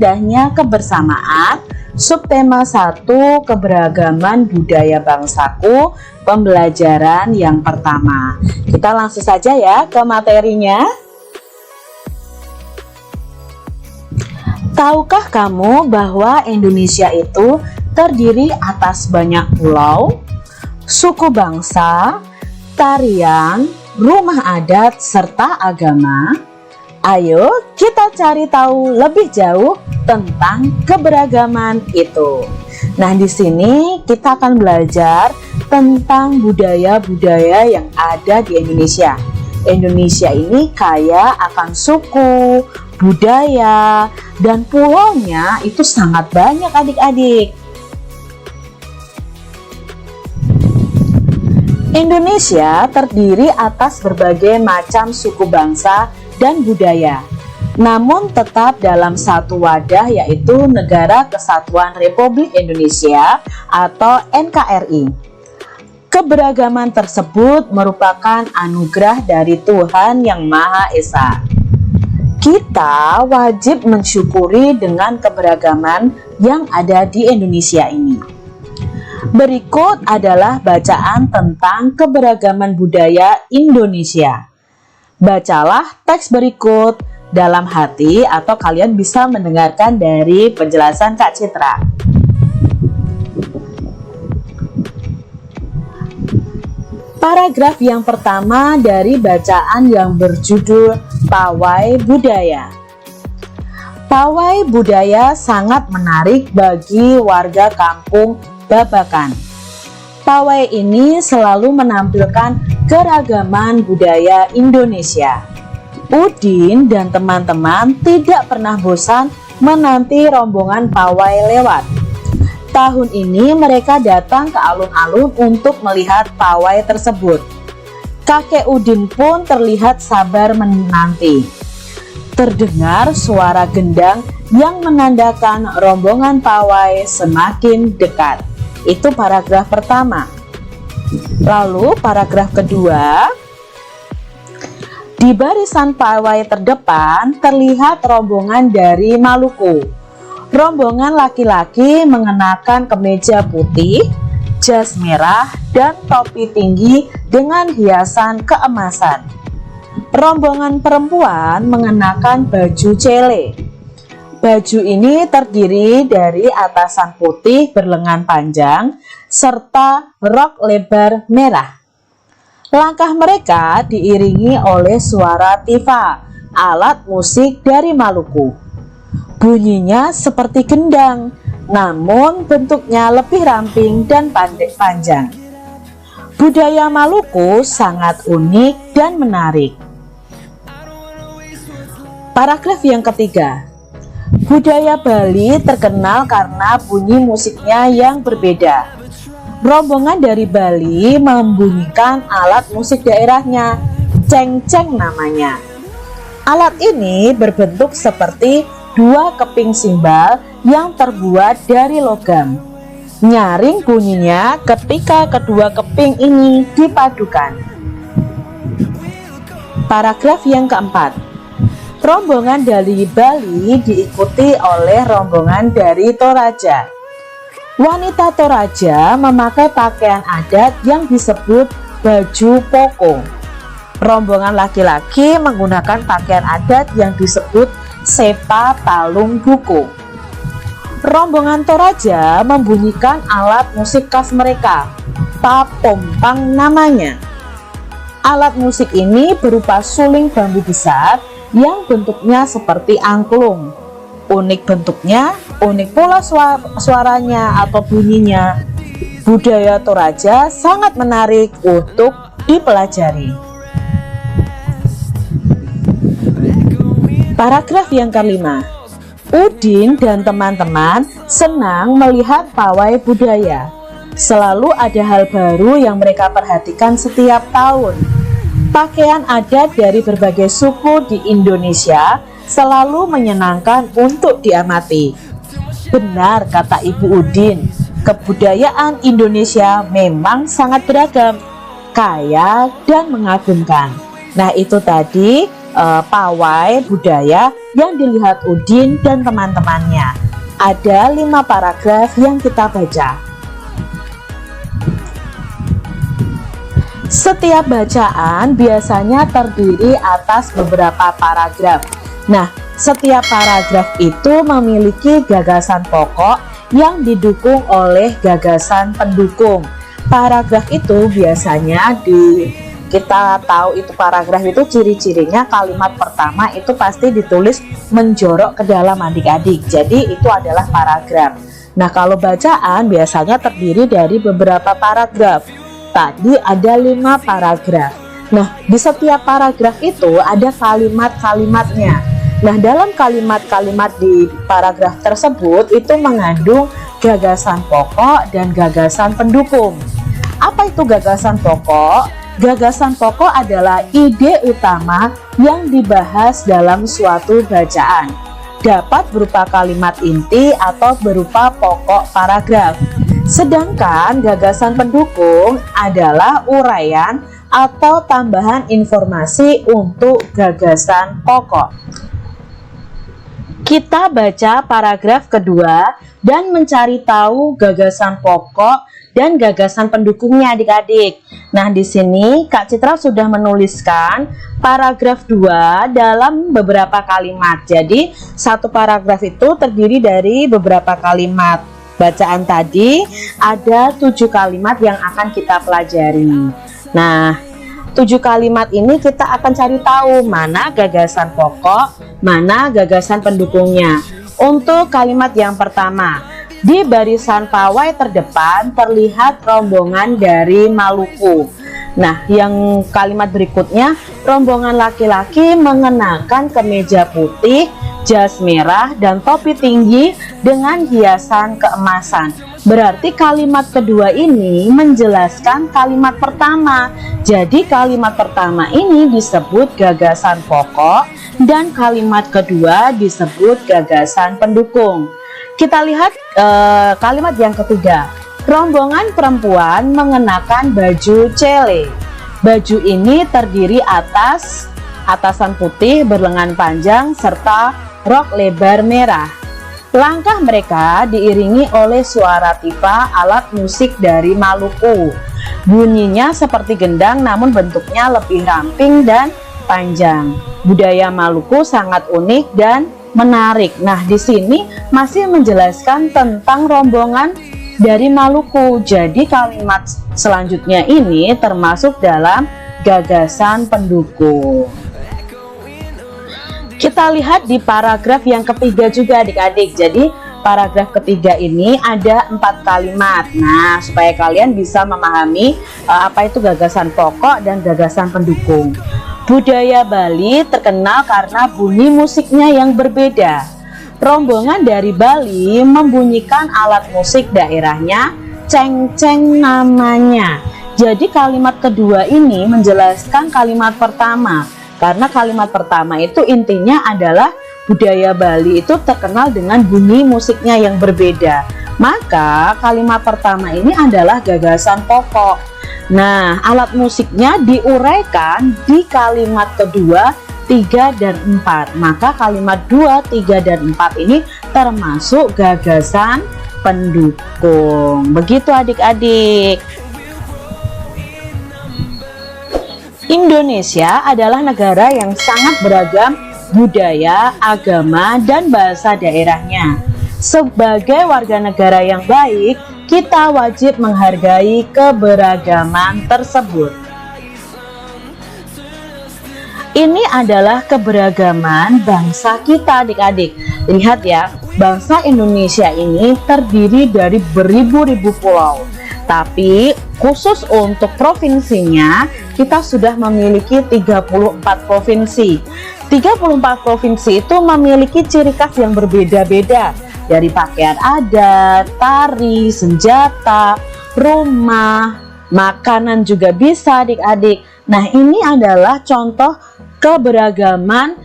indahnya kebersamaan. Subtema 1, keberagaman budaya bangsaku, pembelajaran yang pertama. Kita langsung saja ya ke materinya. Tahukah kamu bahwa Indonesia itu terdiri atas banyak pulau, suku bangsa, tarian, rumah adat, serta agama? Ayo kita cari tahu lebih jauh tentang keberagaman itu. Nah, di sini kita akan belajar tentang budaya-budaya yang ada di Indonesia. Indonesia ini kaya akan suku, budaya, dan pulaunya itu sangat banyak adik-adik. Indonesia terdiri atas berbagai macam suku bangsa dan budaya, namun tetap dalam satu wadah, yaitu Negara Kesatuan Republik Indonesia atau NKRI. Keberagaman tersebut merupakan anugerah dari Tuhan Yang Maha Esa. Kita wajib mensyukuri dengan keberagaman yang ada di Indonesia ini. Berikut adalah bacaan tentang keberagaman budaya Indonesia. Bacalah teks berikut dalam hati atau kalian bisa mendengarkan dari penjelasan Kak Citra. Paragraf yang pertama dari bacaan yang berjudul Pawai Budaya. Pawai budaya sangat menarik bagi warga kampung Babakan. Pawai ini selalu menampilkan keragaman budaya Indonesia. Udin dan teman-teman tidak pernah bosan menanti rombongan pawai lewat. Tahun ini mereka datang ke alun-alun untuk melihat pawai tersebut. Kakek Udin pun terlihat sabar menanti. Terdengar suara gendang yang menandakan rombongan pawai semakin dekat. Itu paragraf pertama. Lalu paragraf kedua, di barisan pawai terdepan terlihat rombongan dari Maluku. Rombongan laki-laki mengenakan kemeja putih, jas merah, dan topi tinggi dengan hiasan keemasan. Rombongan perempuan mengenakan baju cele. Baju ini terdiri dari atasan putih berlengan panjang serta rok lebar merah. Langkah mereka diiringi oleh suara tifa, alat musik dari Maluku. Bunyinya seperti gendang, namun bentuknya lebih ramping dan panjang. Budaya Maluku sangat unik dan menarik. Paragraf yang ketiga. Budaya Bali terkenal karena bunyi musiknya yang berbeda. Rombongan dari Bali membunyikan alat musik daerahnya, cengceng namanya. Alat ini berbentuk seperti dua keping simbal yang terbuat dari logam. Nyaring bunyinya ketika kedua keping ini dipadukan. Paragraf yang keempat. Rombongan dari Bali diikuti oleh rombongan dari Toraja. Wanita Toraja memakai pakaian adat yang disebut baju poko. Rombongan laki-laki menggunakan pakaian adat yang disebut sepa palung buku. Rombongan Toraja membunyikan alat musik khas mereka, papompang namanya. Alat musik ini berupa suling bambu besar yang bentuknya seperti angklung. Unik bentuknya, unik pula suaranya atau bunyinya. Budaya Toraja sangat menarik untuk dipelajari. Paragraf yang kelima. Udin dan teman-teman senang melihat pawai budaya. Selalu ada hal baru yang mereka perhatikan setiap tahun. Pakaian adat dari berbagai suku di Indonesia selalu menyenangkan untuk diamati. Benar kata Ibu Udin, kebudayaan Indonesia memang sangat beragam, kaya dan mengagumkan. Nah, itu tadi pawai budaya yang dilihat Udin dan teman-temannya. Ada 5 paragraf yang kita baca. Setiap bacaan biasanya terdiri atas beberapa paragraf. Nah, setiap paragraf itu memiliki gagasan pokok yang didukung oleh gagasan pendukung. Paragraf itu biasanya kita tahu itu paragraf itu ciri-cirinya kalimat pertama itu pasti ditulis menjorok ke dalam adik-adik. Jadi itu adalah paragraf. Nah, kalau bacaan biasanya terdiri dari beberapa paragraf. Tadi ada 5 paragraf. Nah, di setiap paragraf itu ada kalimat-kalimatnya. Nah, dalam kalimat-kalimat di paragraf tersebut itu mengandung gagasan pokok dan gagasan pendukung. Apa itu gagasan pokok? Gagasan pokok adalah ide utama yang dibahas dalam suatu bacaan. Dapat berupa kalimat inti atau berupa pokok paragraf. Sedangkan gagasan pendukung adalah uraian atau tambahan informasi untuk gagasan pokok. Kita baca paragraf kedua dan mencari tahu gagasan pokok dan gagasan pendukungnya adik-adik. Nah, di sini Kak Citra sudah menuliskan paragraf 2 dalam beberapa kalimat. Jadi, satu paragraf itu terdiri dari beberapa kalimat. Bacaan tadi ada 7 kalimat yang akan kita pelajari. Nah, 7 kalimat ini kita akan cari tahu mana gagasan pokok, mana gagasan pendukungnya. Untuk kalimat yang pertama, di barisan pawai terdepan terlihat rombongan dari Maluku. Nah, yang kalimat berikutnya, rombongan laki-laki mengenakan kemeja putih, jas merah, dan topi tinggi dengan hiasan keemasan. Berarti kalimat kedua ini menjelaskan kalimat pertama. Jadi kalimat pertama ini disebut gagasan pokok dan kalimat kedua disebut gagasan pendukung. Kita lihat kalimat yang ketiga. Rombongan perempuan mengenakan baju cele. Baju ini terdiri atas atasan putih berlengan panjang serta rok lebar merah. Langkah mereka diiringi oleh suara tipa alat musik dari Maluku. Bunyinya seperti gendang namun bentuknya lebih ramping dan panjang. Budaya Maluku sangat unik dan menarik. Nah, di sini masih menjelaskan tentang rombongan dari Maluku. Jadi kalimat selanjutnya ini termasuk dalam gagasan pendukung. Kita lihat di paragraf yang ketiga juga adik-adik. Jadi paragraf ketiga ini ada 4 kalimat. Nah, supaya kalian bisa memahami apa itu gagasan pokok dan gagasan pendukung. Budaya Bali terkenal karena bunyi musiknya yang berbeda. Rombongan dari Bali membunyikan alat musik daerahnya, ceng-ceng namanya. Jadi kalimat kedua ini menjelaskan kalimat pertama. Karena kalimat pertama itu intinya adalah budaya Bali itu terkenal dengan bunyi musiknya yang berbeda. Maka kalimat pertama ini adalah gagasan pokok. Nah, alat musiknya diuraikan di kalimat kedua, 3, dan 4. Maka kalimat 2, 3, dan 4 ini termasuk gagasan pendukung. Begitu adik-adik. Indonesia adalah negara yang sangat beragam budaya, agama, dan bahasa daerahnya. Sebagai warga negara yang baik, kita wajib menghargai keberagaman tersebut. Ini adalah keberagaman bangsa kita adik-adik. Lihat ya, bangsa Indonesia ini terdiri dari beribu-ribu pulau. Tapi khusus untuk provinsinya kita sudah memiliki 34 provinsi. 34 provinsi itu memiliki ciri khas yang berbeda-beda. Dari pakaian adat, tari, senjata, rumah, makanan juga bisa adik-adik. Nah, ini adalah contoh keberagaman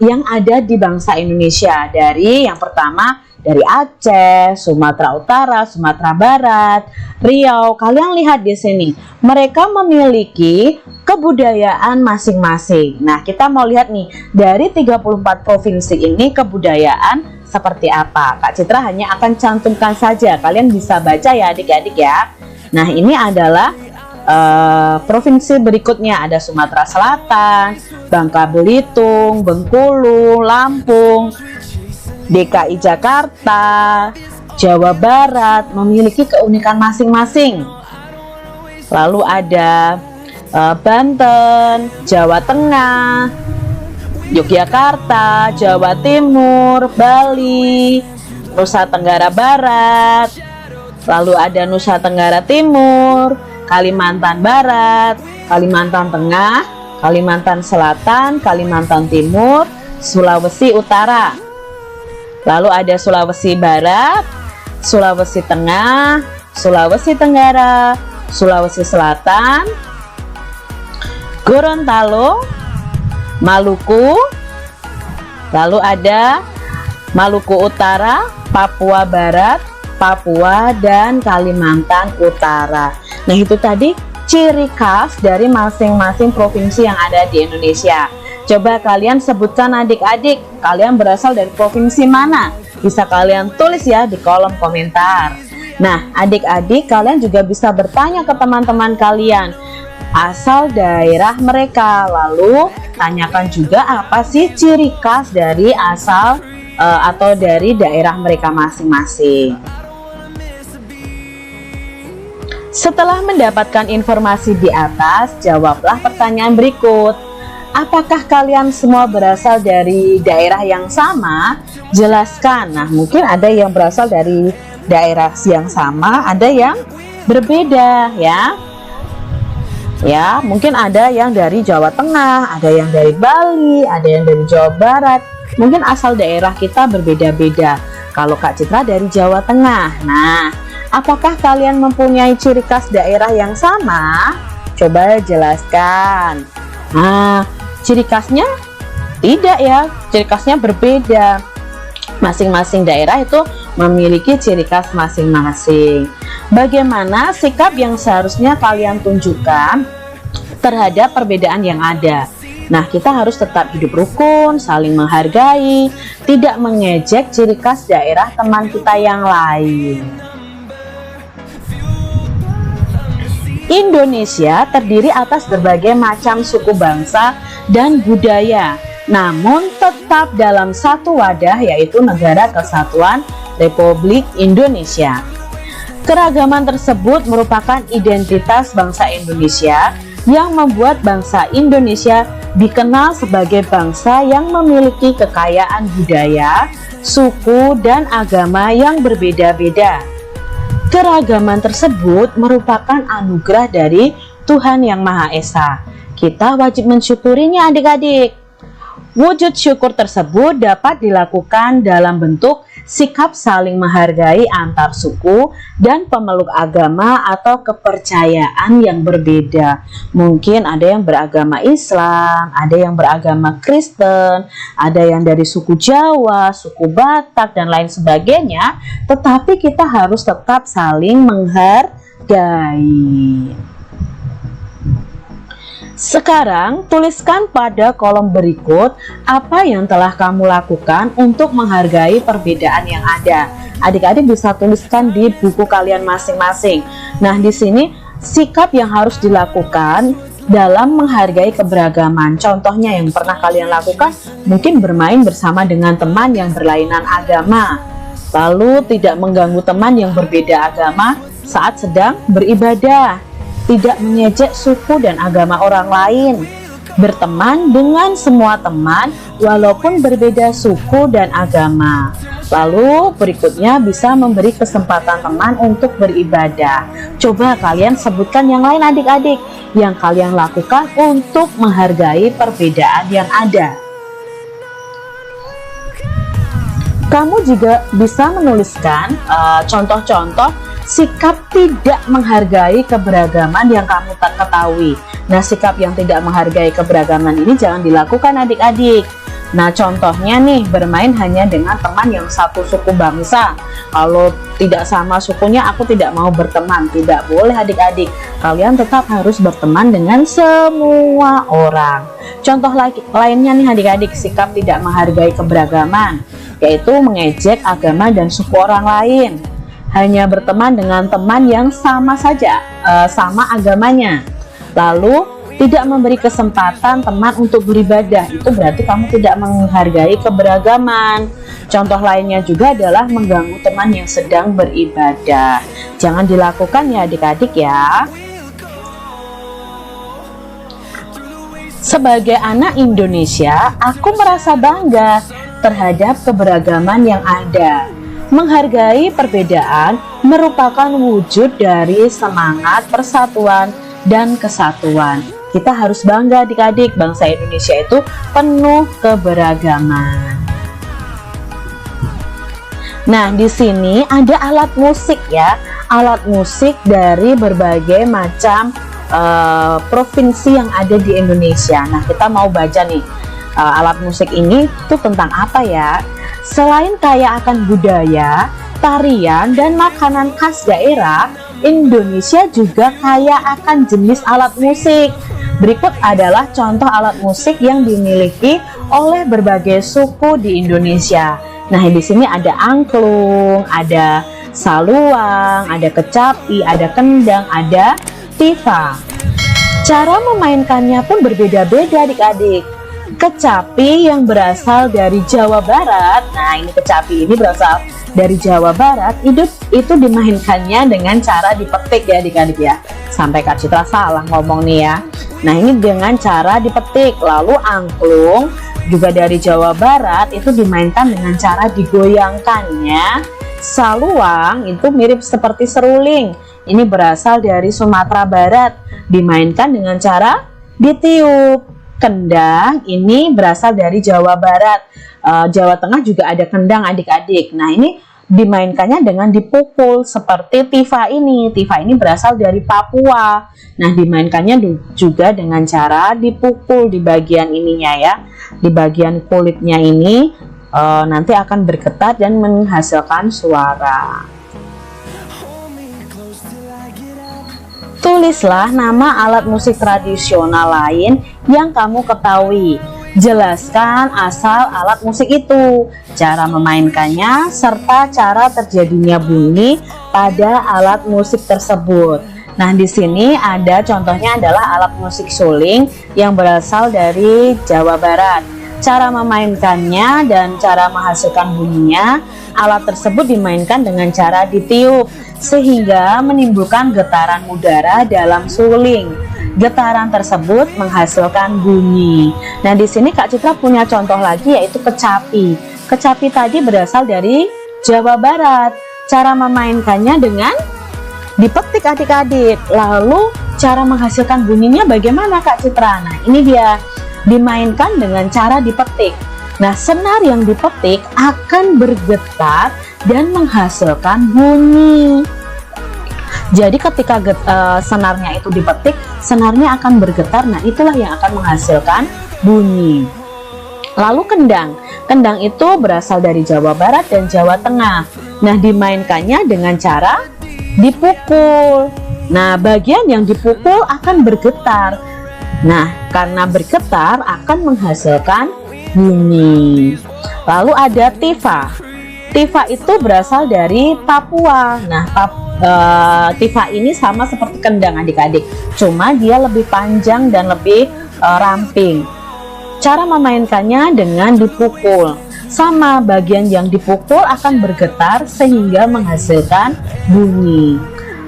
yang ada di bangsa Indonesia. Dari yang pertama dari Aceh, Sumatera Utara, Sumatera Barat, Riau. Kalian lihat di sini, mereka memiliki kebudayaan masing-masing. Nah, kita mau lihat nih, dari 34 provinsi ini kebudayaan seperti apa. Kak Citra hanya akan cantumkan saja, kalian bisa baca ya adik-adik ya. Nah, ini adalah provinsi berikutnya, ada Sumatera Selatan, Bangka Belitung, Bengkulu, Lampung, DKI Jakarta, Jawa Barat memiliki keunikan masing-masing. Lalu ada Banten, Jawa Tengah, Yogyakarta, Jawa Timur, Bali, Nusa Tenggara Barat, lalu ada Nusa Tenggara Timur, Kalimantan Barat, Kalimantan Tengah, Kalimantan Selatan, Kalimantan Timur, Sulawesi Utara. Lalu ada Sulawesi Barat, Sulawesi Tengah, Sulawesi Tenggara, Sulawesi Selatan, Gorontalo, Maluku, lalu ada Maluku Utara, Papua Barat, Papua, dan Kalimantan Utara. Nah, itu tadi ciri khas dari masing-masing provinsi yang ada di Indonesia. Coba kalian sebutkan adik-adik, kalian berasal dari provinsi mana? Bisa kalian tulis ya di kolom komentar. Nah, adik-adik kalian juga bisa bertanya ke teman-teman kalian asal daerah mereka. Lalu tanyakan juga apa sih ciri khas dari asal atau dari daerah mereka masing-masing. Setelah mendapatkan informasi di atas, jawablah pertanyaan berikut. Apakah kalian semua berasal dari daerah yang sama? Jelaskan. Nah, mungkin ada yang berasal dari daerah yang sama, ada yang berbeda ya. Ya, mungkin ada yang dari Jawa Tengah, ada yang dari Bali, ada yang dari Jawa Barat. Mungkin asal daerah kita berbeda-beda. Kalau Kak Citra dari Jawa Tengah. Nah, apakah kalian mempunyai ciri khas daerah yang sama? Coba jelaskan. Nah, ciri khasnya tidak ya, ciri khasnya berbeda. Masing-masing daerah itu memiliki ciri khas masing-masing. Bagaimana sikap yang seharusnya kalian tunjukkan terhadap perbedaan yang ada? Nah, kita harus tetap hidup rukun, saling menghargai, tidak mengejek ciri khas daerah teman kita yang lain. Indonesia terdiri atas berbagai macam suku bangsa dan budaya, namun tetap dalam satu wadah, yaitu Negara Kesatuan Republik Indonesia. Keragaman tersebut merupakan identitas bangsa Indonesia yang membuat bangsa Indonesia dikenal sebagai bangsa yang memiliki kekayaan budaya, suku, dan agama yang berbeda-beda. Keragaman tersebut merupakan anugerah dari Tuhan Yang Maha Esa. Kita wajib mensyukurinya adik-adik. Wujud syukur tersebut dapat dilakukan dalam bentuk sikap saling menghargai antar suku dan pemeluk agama atau kepercayaan yang berbeda. Mungkin ada yang beragama Islam, ada yang beragama Kristen, ada yang dari suku Jawa, suku Batak, dan lain sebagainya. Tetapi kita harus tetap saling menghargai. Sekarang tuliskan pada kolom berikut apa yang telah kamu lakukan untuk menghargai perbedaan yang ada. Adik-adik bisa tuliskan di buku kalian masing-masing. Nah, di sini sikap yang harus dilakukan dalam menghargai keberagaman. Contohnya yang pernah kalian lakukan mungkin bermain bersama dengan teman yang berlainan agama. Lalu tidak mengganggu teman yang berbeda agama saat sedang beribadah. Tidak mengejek suku dan agama orang lain, berteman dengan semua teman walaupun berbeda suku dan agama. Lalu berikutnya bisa memberi kesempatan teman untuk beribadah. Coba kalian sebutkan yang lain adik-adik yang kalian lakukan untuk menghargai perbedaan yang ada. Kamu juga bisa menuliskan contoh-contoh sikap tidak menghargai keberagaman yang kamu tak ketahui. Nah, sikap yang tidak menghargai keberagaman ini jangan dilakukan adik-adik. Nah, contohnya nih, bermain hanya dengan teman yang satu suku bangsa. Kalau tidak sama sukunya, aku tidak mau berteman. Tidak boleh adik-adik. Kalian tetap harus berteman dengan semua orang. Contoh lainnya nih adik-adik, sikap tidak menghargai keberagaman, yaitu mengejek agama dan suku orang lain. Hanya berteman dengan teman yang sama saja, sama agamanya. Lalu tidak memberi kesempatan teman untuk beribadah, itu berarti kamu tidak menghargai keberagaman. Contoh lainnya juga adalah mengganggu teman yang sedang beribadah. Jangan dilakukan ya adik-adik ya. Sebagai anak Indonesia, aku merasa bangga terhadap keberagaman yang ada. Menghargai perbedaan merupakan wujud dari semangat persatuan dan kesatuan. Kita harus bangga adik-adik, bangsa Indonesia itu penuh keberagaman. Nah, di sini ada alat musik ya, alat musik dari berbagai macam provinsi yang ada di Indonesia. Nah, kita mau baca nih, alat musik ini tuh tentang apa ya? Selain kaya akan budaya, tarian, dan makanan khas daerah, Indonesia juga kaya akan jenis alat musik. Berikut adalah contoh alat musik yang dimiliki oleh berbagai suku di Indonesia. Nah, di sini ada angklung, ada saluang, ada kecapi, ada kendang, ada tifa. Cara memainkannya pun berbeda-beda adik-adik. Kecapi yang berasal dari Jawa Barat, nah ini kecapi ini berasal dari Jawa Barat, itu dimainkannya dengan cara dipetik ya adik-adik ya. Sampai Kak Citra salah ngomong nih ya. Nah, ini dengan cara dipetik. Lalu angklung juga dari Jawa Barat, itu dimainkan dengan cara digoyangkannya. Saluang itu mirip seperti seruling, ini berasal dari Sumatera Barat, dimainkan dengan cara ditiup. Kendang ini berasal dari Jawa Barat, Jawa Tengah juga ada kendang adik-adik. Nah, ini dimainkannya dengan dipukul seperti tifa ini. Tifa ini berasal dari Papua. Nah, dimainkannya juga dengan cara dipukul di bagian ininya ya, di bagian kulitnya ini nanti akan bergetar dan menghasilkan suara. Tulislah nama alat musik tradisional lain yang kamu ketahui. Jelaskan asal alat musik itu, cara memainkannya, serta cara terjadinya bunyi pada alat musik tersebut. Nah, di sini ada contohnya adalah alat musik suling yang berasal dari Jawa Barat. Cara memainkannya dan cara menghasilkan bunyinya, alat tersebut dimainkan dengan cara ditiup sehingga menimbulkan getaran udara dalam suling. Getaran tersebut menghasilkan bunyi. Nah, di sini Kak Citra punya contoh lagi yaitu kecapi. Kecapi tadi berasal dari Jawa Barat. Cara memainkannya dengan dipetik adik-adik. Lalu cara menghasilkan bunyinya bagaimana Kak Citra? Nah, ini dia, dimainkan dengan cara dipetik. Nah, senar yang dipetik akan bergetar dan menghasilkan bunyi. Jadi ketika senarnya itu dipetik, senarnya akan bergetar. Nah, itulah yang akan menghasilkan bunyi. Lalu kendang. Kendang itu berasal dari Jawa Barat dan Jawa Tengah. Nah, dimainkannya dengan cara dipukul. Nah, bagian yang dipukul akan bergetar. Nah, karena bergetar akan menghasilkan bunyi. Lalu ada tifa. Tifa itu berasal dari Papua. Nah, tifa ini sama seperti kendang adik-adik, cuma dia lebih panjang dan lebih ramping. Cara memainkannya dengan dipukul. Sama, bagian yang dipukul akan bergetar sehingga menghasilkan bunyi.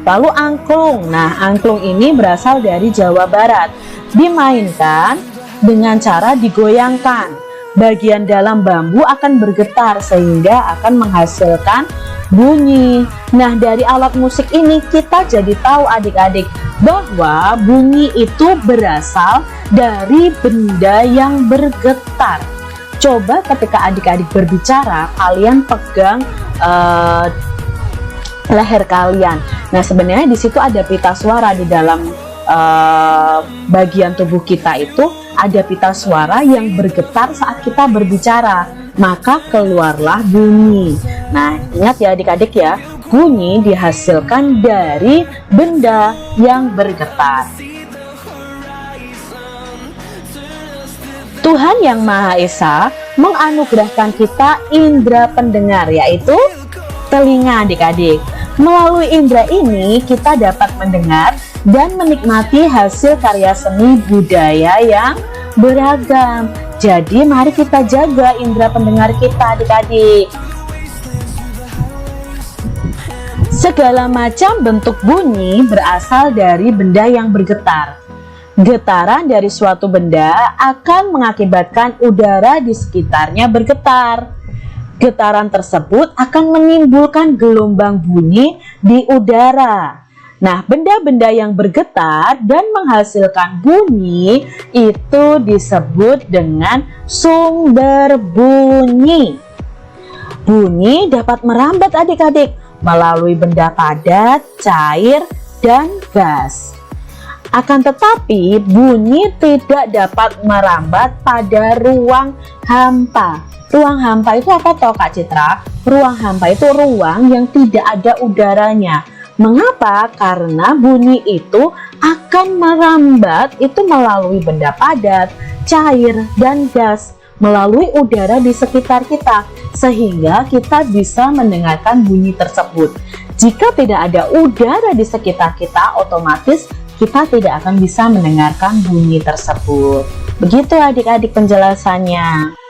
Lalu angklung. Nah, angklung ini berasal dari Jawa Barat, dimainkan dengan cara digoyangkan. Bagian dalam bambu akan bergetar sehingga akan menghasilkan bunyi. Nah, dari alat musik ini kita jadi tahu adik-adik bahwa bunyi itu berasal dari benda yang bergetar. Coba ketika adik-adik berbicara, kalian pegang leher kalian. Nah, sebenarnya di situ ada pita suara di dalam bagian tubuh kita itu ada pita suara yang bergetar saat kita berbicara, maka keluarlah bunyi. Nah, ingat ya adik-adik ya, bunyi dihasilkan dari benda yang bergetar. Tuhan Yang Maha Esa menganugerahkan kita indera pendengar, yaitu telinga adik-adik. Melalui indera ini kita dapat mendengar dan menikmati hasil karya seni budaya yang beragam. Jadi mari kita jaga indera pendengar kita adik-adik. Segala macam bentuk bunyi berasal dari benda yang bergetar. Getaran dari suatu benda akan mengakibatkan udara di sekitarnya bergetar. Getaran tersebut akan menimbulkan gelombang bunyi di udara. Nah, benda-benda yang bergetar dan menghasilkan bunyi itu disebut dengan sumber bunyi. Bunyi dapat merambat adik-adik melalui benda padat, cair, dan gas. Akan tetapi, bunyi tidak dapat merambat pada ruang hampa. Ruang hampa itu apa toh Kak Citra? Ruang hampa itu ruang yang tidak ada udaranya. Mengapa? Karena bunyi itu akan merambat itu melalui benda padat, cair, dan gas, melalui udara di sekitar kita, sehingga kita bisa mendengarkan bunyi tersebut. Jika tidak ada udara di sekitar kita, otomatis kita tidak akan bisa mendengarkan bunyi tersebut. Begitu adik-adik penjelasannya.